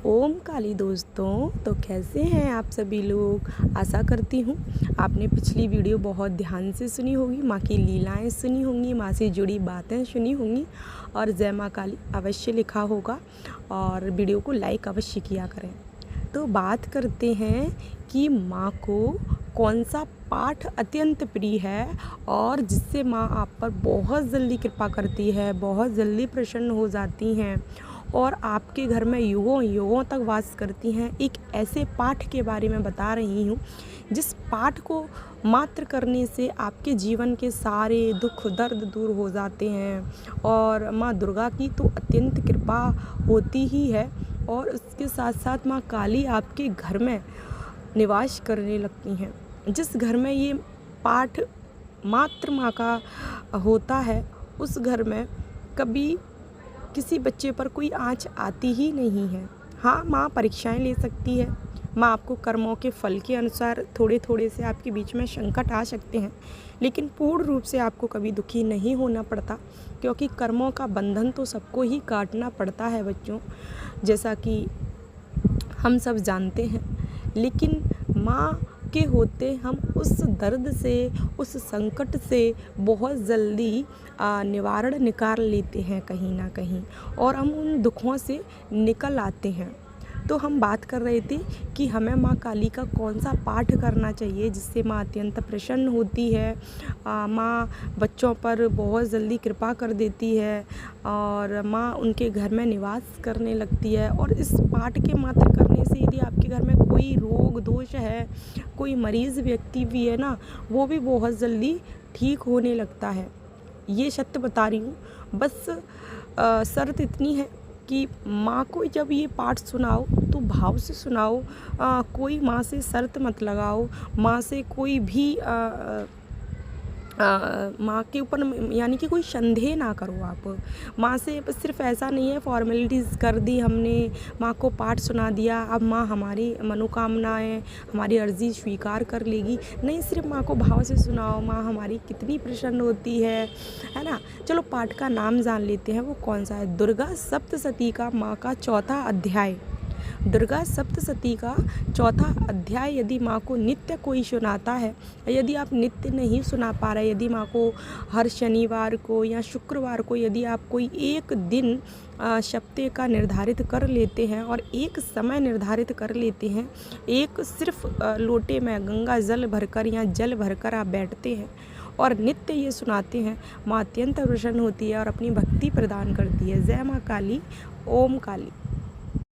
ओम काली दोस्तों, तो कैसे हैं आप सभी लोग। आशा करती हूँ आपने पिछली वीडियो बहुत ध्यान से सुनी होगी, माँ की लीलाएं सुनी होंगी, माँ से जुड़ी बातें सुनी होंगी और जय माँ काली अवश्य लिखा होगा और वीडियो को लाइक अवश्य किया करें। तो बात करते हैं कि माँ को कौन सा पाठ अत्यंत प्रिय है और जिससे माँ आप पर बहुत जल्दी कृपा करती है, बहुत जल्दी प्रसन्न हो जाती हैं और आपके घर में युगों युगों तक वास करती हैं। एक ऐसे पाठ के बारे में बता रही हूँ जिस पाठ को मात्र करने से आपके जीवन के सारे दुख दर्द दूर हो जाते हैं और माँ दुर्गा की तो अत्यंत कृपा होती ही है और उसके साथ साथ माँ काली आपके घर में निवास करने लगती हैं। जिस घर में ये पाठ मात्र माँ का होता है उस घर में कभी किसी बच्चे पर कोई आँच आती ही नहीं है। हाँ, माँ परीक्षाएं ले सकती है, माँ आपको कर्मों के फल के अनुसार थोड़े थोड़े से आपके बीच में संकट आ सकते हैं, लेकिन पूर्ण रूप से आपको कभी दुखी नहीं होना पड़ता, क्योंकि कर्मों का बंधन तो सबको ही काटना पड़ता है बच्चों, जैसा कि हम सब जानते हैं। लेकिन माँ के होते हम उस दर्द से, उस संकट से बहुत जल्दी निवारण निकाल लेते हैं कहीं ना कहीं और हम उन दुखों से निकल आते हैं। तो हम बात कर रहे थे कि हमें माँ काली का कौन सा पाठ करना चाहिए जिससे माँ अत्यंत प्रसन्न होती है, माँ बच्चों पर बहुत जल्दी कृपा कर देती है और माँ उनके घर में निवास करने लगती है। और इस पाठ के मात्र करने से यदि आपके घर में कोई रोग दोष है, कोई मरीज़ व्यक्ति भी है ना, वो भी बहुत जल्दी ठीक होने लगता है। ये सत्य बता रही हूँ। बस शर्त इतनी है कि माँ को जब ये पाठ सुनाओ तो भाव से सुनाओ, कोई माँ से शर्त मत लगाओ, माँ से कोई भी माँ के ऊपर यानी कि कोई संदेह ना करो आप। माँ से बस सिर्फ ऐसा नहीं है फॉर्मेलिटीज़ कर दी हमने, माँ को पाठ सुना दिया, अब माँ हमारी मनोकामनाएं, हमारी अर्जी स्वीकार कर लेगी। नहीं, सिर्फ माँ को भाव से सुनाओ, माँ हमारी कितनी प्रसन्न होती है ना। चलो पाठ का नाम जान लेते हैं, वो कौन सा है। दुर्गा सप्तशती का माँ का चौथा अध्याय। दुर्गा सप्तशती का चौथा अध्याय यदि माँ को नित्य कोई सुनाता है, यदि आप नित्य नहीं सुना पा रहे, यदि माँ को हर शनिवार को या शुक्रवार को यदि आप कोई एक दिन सप्ताह का निर्धारित कर लेते हैं और एक समय निर्धारित कर लेते हैं, एक सिर्फ लोटे में गंगा जल भरकर या जल भरकर आप बैठते हैं और नित्य ये सुनाते हैं, माँ अत्यंत प्रसन्न होती है और अपनी भक्ति प्रदान करती है। जय माँ काली, ओम काली।